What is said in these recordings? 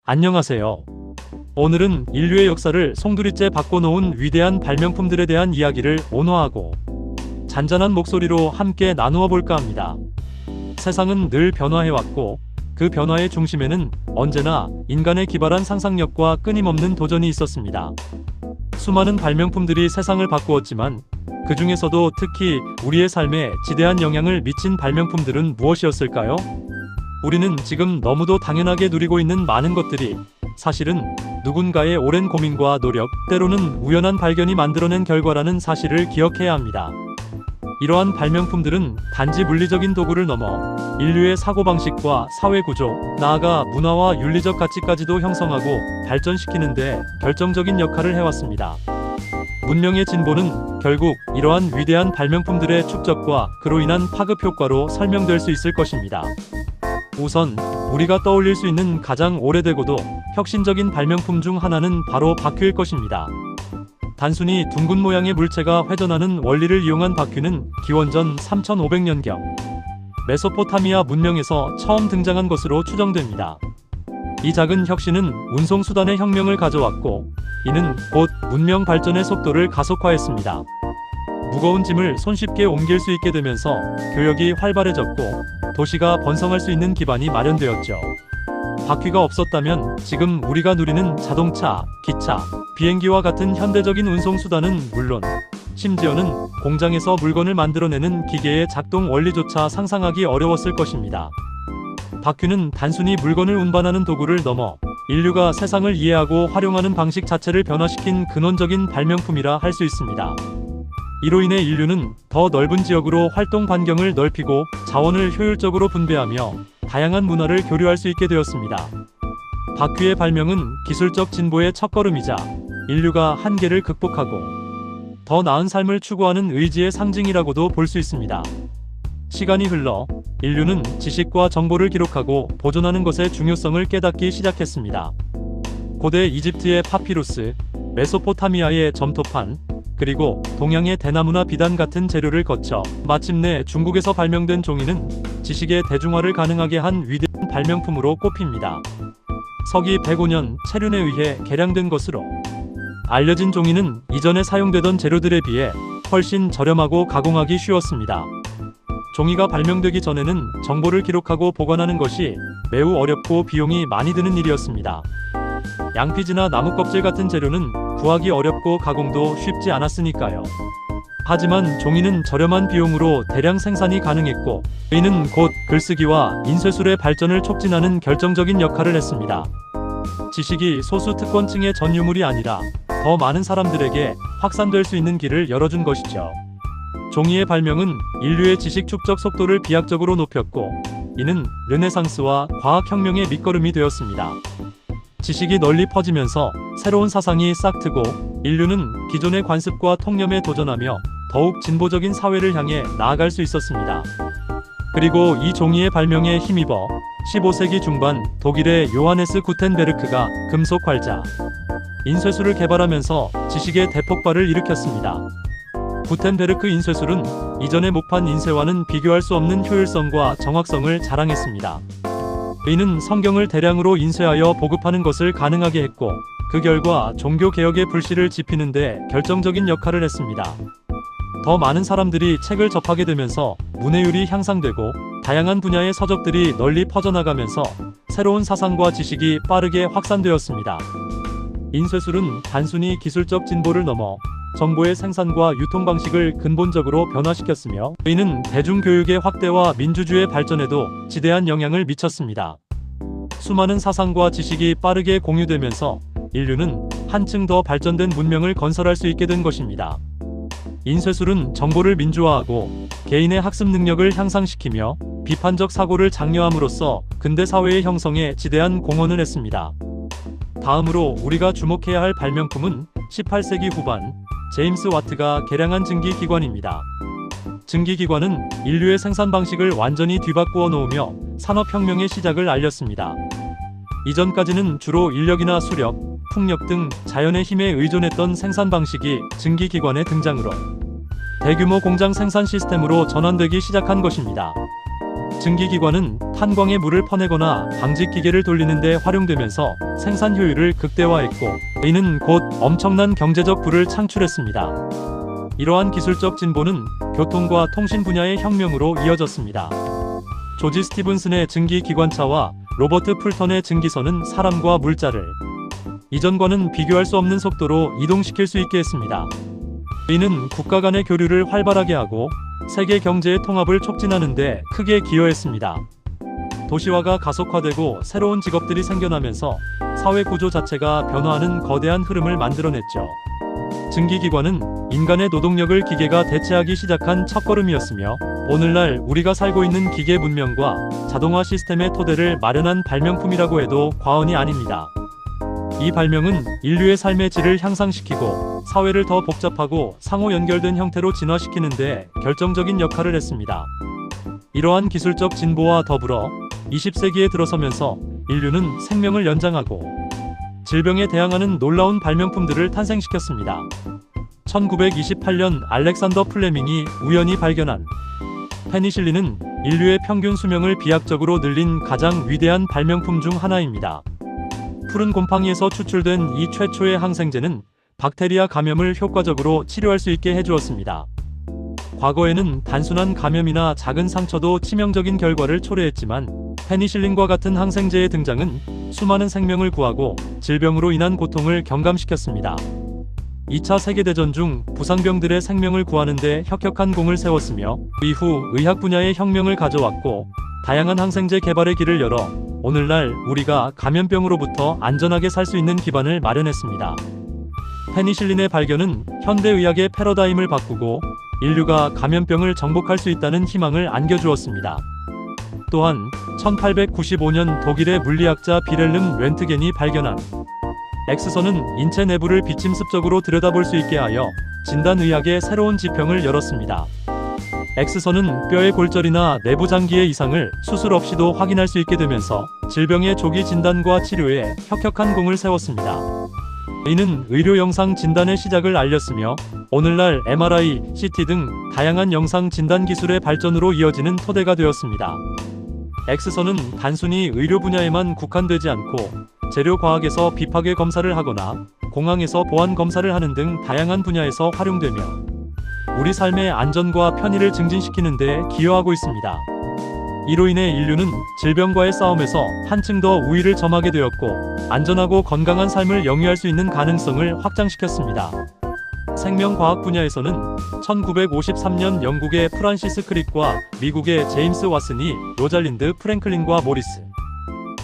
안녕하세요. 오늘은 인류의 역사를 송두리째 바꿔놓은 위대한 발명품들에 대한 이야기를 온화하고 잔잔한 목소리로 함께 나누어 볼까 합니다. 세상은 늘 변화해왔고 그 변화의 중심에는 언제나 인간의 기발한 상상력과 끊임없는 도전이 있었습니다. 수많은 발명품들이 세상을 바꾸었지만 그 중에서도 특히 우리의 삶에 지대한 영향을 미친 발명품들은 무엇이었을까요? 우리는 지금 너무도 당연하게 누리고 있는 많은 것들이 사실은 누군가의 오랜 고민과 노력, 때로는 우연한 발견이 만들어낸 결과라는 사실을 기억해야 합니다. 이러한 발명품들은 단지 물리적인 도구를 넘어 인류의 사고방식과 사회구조, 나아가 문화와 윤리적 가치까지도 형성하고 발전시키는 데 결정적인 역할을 해왔습니다. 문명의 진보는 결국 이러한 위대한 발명품들의 축적과 그로 인한 파급 효과로 설명될 수 있을 것입니다. 우선 우리가 떠올릴 수 있는 가장 오래되고도 혁신적인 발명품 중 하나는 바로 바퀴일 것입니다. 단순히 둥근 모양의 물체가 회전하는 원리를 이용한 바퀴는 기원전 3500년경 메소포타미아 문명에서 처음 등장한 것으로 추정됩니다. 이 작은 혁신은 운송수단의 혁명을 가져왔고 이는 곧 문명 발전의 속도를 가속화했습니다. 무거운 짐을 손쉽게 옮길 수 있게 되면서 교역이 활발해졌고 도시가 번성할 수 있는 기반이 마련되었죠. 바퀴가 없었다면 지금 우리가 누리는 자동차, 기차, 비행기와 같은 현대적인 운송수단은 물론 심지어는 공장에서 물건을 만들어내는 기계의 작동 원리조차 상상하기 어려웠을 것입니다. 바퀴는 단순히 물건을 운반하는 도구를 넘어 인류가 세상을 이해하고 활용하는 방식 자체를 변화시킨 근원적인 발명품이라 할 수 있습니다. 이로 인해 인류는 더 넓은 지역으로 활동 반경을 넓히고 자원을 효율적으로 분배하며 다양한 문화를 교류할 수 있게 되었습니다. 바퀴의 발명은 기술적 진보의 첫걸음이자 인류가 한계를 극복하고 더 나은 삶을 추구하는 의지의 상징이라고도 볼 수 있습니다. 시간이 흘러 인류는 지식과 정보를 기록하고 보존하는 것의 중요성을 깨닫기 시작했습니다. 고대 이집트의 파피루스, 메소포타미아의 점토판, 그리고 동양의 대나무나 비단 같은 재료를 거쳐 마침내 중국에서 발명된 종이는 지식의 대중화를 가능하게 한 위대한 발명품으로 꼽힙니다. 서기 105년 체륜에 의해 개량된 것으로 알려진 종이는 이전에 사용되던 재료들에 비해 훨씬 저렴하고 가공하기 쉬웠습니다. 종이가 발명되기 전에는 정보를 기록하고 보관하는 것이 매우 어렵고 비용이 많이 드는 일이었습니다. 양피지나 나무 껍질 같은 재료는 구하기 어렵고 가공도 쉽지 않았으니까요. 하지만 종이는 저렴한 비용으로 대량 생산이 가능했고 이는 곧 글쓰기와 인쇄술의 발전을 촉진하는 결정적인 역할을 했습니다. 지식이 소수 특권층의 전유물이 아니라 더 많은 사람들에게 확산될 수 있는 길을 열어준 것이죠. 종이의 발명은 인류의 지식 축적 속도를 비약적으로 높였고 이는 르네상스와 과학혁명의 밑거름이 되었습니다. 지식이 널리 퍼지면서 새로운 사상이 싹트고 인류는 기존의 관습과 통념에 도전하며 더욱 진보적인 사회를 향해 나아갈 수 있었습니다. 그리고 이 종이의 발명에 힘입어 15세기 중반 독일의 요하네스 구텐베르크가 금속 활자, 인쇄술을 개발하면서 지식의 대폭발을 일으켰습니다. 구텐베르크 인쇄술은 이전의 목판 인쇄와는 비교할 수 없는 효율성과 정확성을 자랑했습니다. 이는 성경을 대량으로 인쇄하여 보급하는 것을 가능하게 했고 그 결과 종교개혁의 불씨를 지피는 데 결정적인 역할을 했습니다. 더 많은 사람들이 책을 접하게 되면서 문해율이 향상되고 다양한 분야의 서적들이 널리 퍼져나가면서 새로운 사상과 지식이 빠르게 확산되었습니다. 인쇄술은 단순히 기술적 진보를 넘어 정보의 생산과 유통 방식을 근본적으로 변화시켰으며 이는 대중교육의 확대와 민주주의의 발전에도 지대한 영향을 미쳤습니다. 수많은 사상과 지식이 빠르게 공유되면서 인류는 한층 더 발전된 문명을 건설할 수 있게 된 것입니다. 인쇄술은 정보를 민주화하고 개인의 학습 능력을 향상시키며 비판적 사고를 장려함으로써 근대 사회의 형성에 지대한 공헌을 했습니다. 다음으로 우리가 주목해야 할 발명품은 18세기 후반 제임스 와트가 개량한 증기기관입니다. 증기기관은 인류의 생산 방식을 완전히 뒤바꾸어 놓으며 산업혁명의 시작을 알렸습니다. 이전까지는 주로 인력이나 수력, 풍력 등 자연의 힘에 의존했던 생산 방식이 증기기관의 등장으로 대규모 공장 생산 시스템으로 전환되기 시작한 것입니다. 증기기관은 탄광에 물을 퍼내거나 방직기계를 돌리는 데 활용되면서 생산 효율을 극대화했고, 이는 곧 엄청난 경제적 부를 창출했습니다. 이러한 기술적 진보는 교통과 통신 분야의 혁명으로 이어졌습니다. 조지 스티븐슨의 증기기관차와 로버트 풀턴의 증기선은 사람과 물자를 이전과는 비교할 수 없는 속도로 이동시킬 수 있게 했습니다. 이는 국가 간의 교류를 활발하게 하고 세계 경제의 통합을 촉진하는 데 크게 기여했습니다. 도시화가 가속화되고 새로운 직업들이 생겨나면서 사회 구조 자체가 변화하는 거대한 흐름을 만들어냈죠. 증기기관은 인간의 노동력을 기계가 대체하기 시작한 첫걸음이었으며, 오늘날 우리가 살고 있는 기계 문명과 자동화 시스템의 토대를 마련한 발명품이라고 해도 과언이 아닙니다. 이 발명은 인류의 삶의 질을 향상시키고 사회를 더 복잡하고 상호 연결된 형태로 진화시키는 데 결정적인 역할을 했습니다. 이러한 기술적 진보와 더불어 20세기에 들어서면서 인류는 생명을 연장하고 질병에 대항하는 놀라운 발명품들을 탄생시켰습니다. 1928년 알렉산더 플레밍이 우연히 발견한 페니실린은 인류의 평균 수명을 비약적으로 늘린 가장 위대한 발명품 중 하나입니다. 푸른 곰팡이에서 추출된 이 최초의 항생제는 박테리아 감염을 효과적으로 치료할 수 있게 해주었습니다. 과거에는 단순한 감염이나 작은 상처도 치명적인 결과를 초래했지만, 페니실린과 같은 항생제의 등장은 수많은 생명을 구하고 질병으로 인한 고통을 경감시켰습니다. 2차 세계대전 중 부상병들의 생명을 구하는 데 혁혁한 공을 세웠으며, 이후 의학 분야의 혁명을 가져왔고 다양한 항생제 개발의 길을 열어 오늘날 우리가 감염병으로부터 안전하게 살 수 있는 기반을 마련했습니다. 페니실린의 발견은 현대의학의 패러다임을 바꾸고 인류가 감염병을 정복할 수 있다는 희망을 안겨주었습니다. 또한 1895년 독일의 물리학자 비렐름 렌트겐이 발견한 X선은 인체 내부를 비침습적으로 들여다볼 수 있게 하여 진단의학의 새로운 지평을 열었습니다. X선은 뼈의 골절이나 내부 장기의 이상을 수술 없이도 확인할 수 있게 되면서 질병의 조기 진단과 치료에 혁혁한 공을 세웠습니다. 이는 의료 영상 진단의 시작을 알렸으며, 오늘날 MRI, CT 등 다양한 영상 진단 기술의 발전으로 이어지는 토대가 되었습니다. X선은 단순히 의료 분야에만 국한되지 않고 재료 과학에서 비파괴 검사를 하거나 공항에서 보안 검사를 하는 등 다양한 분야에서 활용되며 우리 삶의 안전과 편의를 증진시키는 데 기여하고 있습니다. 이로 인해 인류는 질병과의 싸움에서 한층 더 우위를 점하게 되었고, 안전하고 건강한 삶을 영위할 수 있는 가능성을 확장시켰습니다. 생명과학 분야에서는 1953년 영국의 프란시스 크릭과 미국의 제임스 왓슨이 로잘린드 프랭클린과 모리스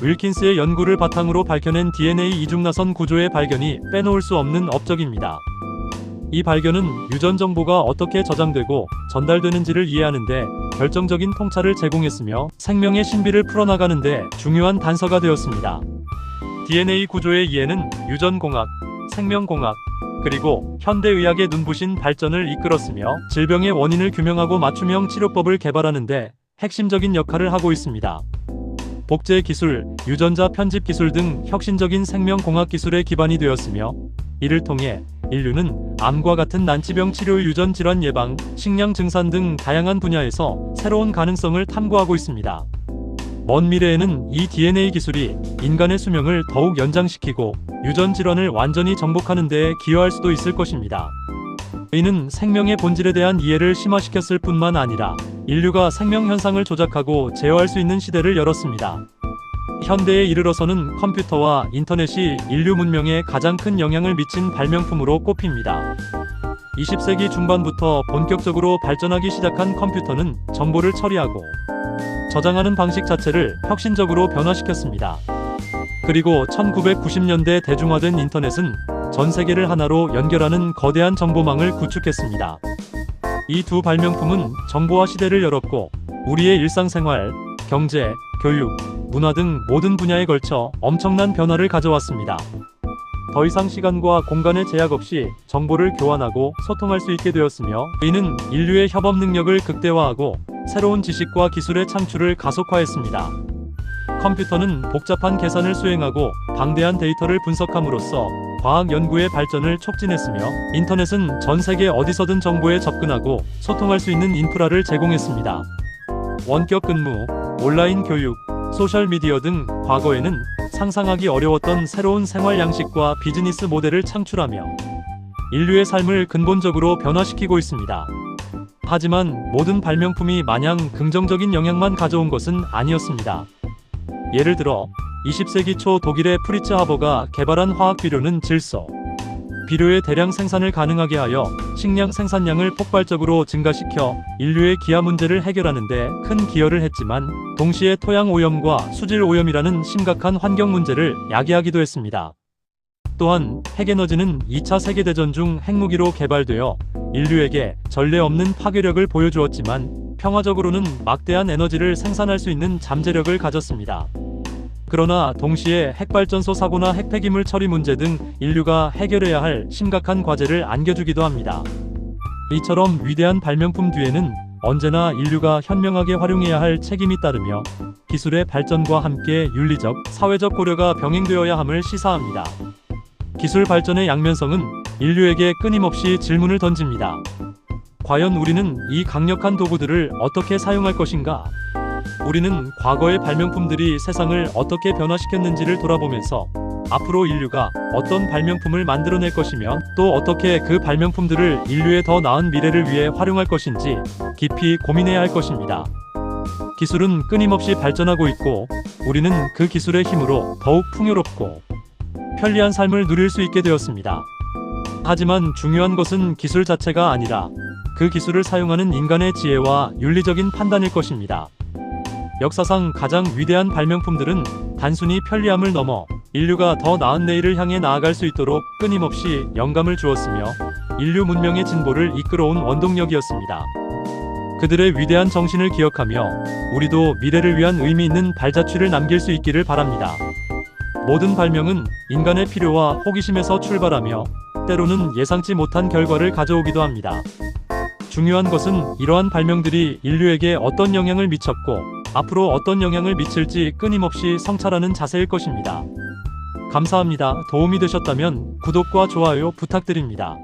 윌킨스의 연구를 바탕으로 밝혀낸 DNA 이중나선 구조의 발견이 빼놓을 수 없는 업적입니다. 이 발견은 유전 정보가 어떻게 저장되고 전달되는지를 이해하는 데 결정적인 통찰을 제공했으며, 생명의 신비를 풀어나가는 데 중요한 단서가 되었습니다. DNA 구조의 이해는 유전공학, 생명공학, 그리고 현대의학의 눈부신 발전을 이끌었으며, 질병의 원인을 규명하고 맞춤형 치료법을 개발하는 데 핵심적인 역할을 하고 있습니다. 복제 기술, 유전자 편집 기술 등 혁신적인 생명공학 기술의 기반이 되었으며, 이를 통해 인류는 암과 같은 난치병 치료, 유전 질환 예방, 식량 증산 등 다양한 분야에서 새로운 가능성을 탐구하고 있습니다. 먼 미래에는 이 DNA 기술이 인간의 수명을 더욱 연장시키고 유전 질환을 완전히 정복하는 데 기여할 수도 있을 것입니다. 이는 생명의 본질에 대한 이해를 심화시켰을 뿐만 아니라 인류가 생명 현상을 조작하고 제어할 수 있는 시대를 열었습니다. 현대에 이르러서는 컴퓨터와 인터넷이 인류 문명에 가장 큰 영향을 미친 발명품으로 꼽힙니다. 20세기 중반부터 본격적으로 발전하기 시작한 컴퓨터는 정보를 처리하고 저장하는 방식 자체를 혁신적으로 변화시켰습니다. 그리고 1990년대 대중화된 인터넷은 전 세계를 하나로 연결하는 거대한 정보망을 구축했습니다. 이 두 발명품은 정보화 시대를 열었고 우리의 일상생활, 경제, 교육, 문화 등 모든 분야에 걸쳐 엄청난 변화를 가져왔습니다. 더 이상 시간과 공간의 제약 없이 정보를 교환하고 소통할 수 있게 되었으며, 이는 인류의 협업 능력을 극대화하고 새로운 지식과 기술의 창출을 가속화했습니다. 컴퓨터는 복잡한 계산을 수행하고 방대한 데이터를 분석함으로써 과학 연구의 발전을 촉진했으며, 인터넷은 전 세계 어디서든 정보에 접근하고 소통할 수 있는 인프라를 제공했습니다. 원격 근무, 온라인 교육, 소셜미디어 등 과거에는 상상하기 어려웠던 새로운 생활 양식과 비즈니스 모델을 창출하며 인류의 삶을 근본적으로 변화시키고 있습니다. 하지만 모든 발명품이 마냥 긍정적인 영향만 가져온 것은 아니었습니다. 예를 들어 20세기 초 독일의 프리츠 하버가 개발한 화학 비료는 질소, 비료의 대량 생산을 가능하게 하여 식량 생산량을 폭발적으로 증가시켜 인류의 기아 문제를 해결하는 데 큰 기여를 했지만 동시에 토양 오염과 수질 오염이라는 심각한 환경 문제를 야기하기도 했습니다. 또한 핵에너지는 2차 세계대전 중 핵무기로 개발되어 인류에게 전례 없는 파괴력을 보여주었지만 평화적으로는 막대한 에너지를 생산할 수 있는 잠재력을 가졌습니다. 그러나 동시에 핵발전소 사고나 핵폐기물 처리 문제 등 인류가 해결해야 할 심각한 과제를 안겨주기도 합니다. 이처럼 위대한 발명품 뒤에는 언제나 인류가 현명하게 활용해야 할 책임이 따르며 기술의 발전과 함께 윤리적, 사회적 고려가 병행되어야 함을 시사합니다. 기술 발전의 양면성은 인류에게 끊임없이 질문을 던집니다. 과연 우리는 이 강력한 도구들을 어떻게 사용할 것인가? 우리는 과거의 발명품들이 세상을 어떻게 변화시켰는지를 돌아보면서 앞으로 인류가 어떤 발명품을 만들어낼 것이며 또 어떻게 그 발명품들을 인류의 더 나은 미래를 위해 활용할 것인지 깊이 고민해야 할 것입니다. 기술은 끊임없이 발전하고 있고 우리는 그 기술의 힘으로 더욱 풍요롭고 편리한 삶을 누릴 수 있게 되었습니다. 하지만 중요한 것은 기술 자체가 아니라 그 기술을 사용하는 인간의 지혜와 윤리적인 판단일 것입니다. 역사상 가장 위대한 발명품들은 단순히 편리함을 넘어 인류가 더 나은 내일을 향해 나아갈 수 있도록 끊임없이 영감을 주었으며 인류 문명의 진보를 이끌어온 원동력이었습니다. 그들의 위대한 정신을 기억하며 우리도 미래를 위한 의미 있는 발자취를 남길 수 있기를 바랍니다. 모든 발명은 인간의 필요와 호기심에서 출발하며 때로는 예상치 못한 결과를 가져오기도 합니다. 중요한 것은 이러한 발명들이 인류에게 어떤 영향을 미쳤고 앞으로 어떤 영향을 미칠지 끊임없이 성찰하는 자세일 것입니다. 감사합니다. 도움이 되셨다면 구독과 좋아요 부탁드립니다.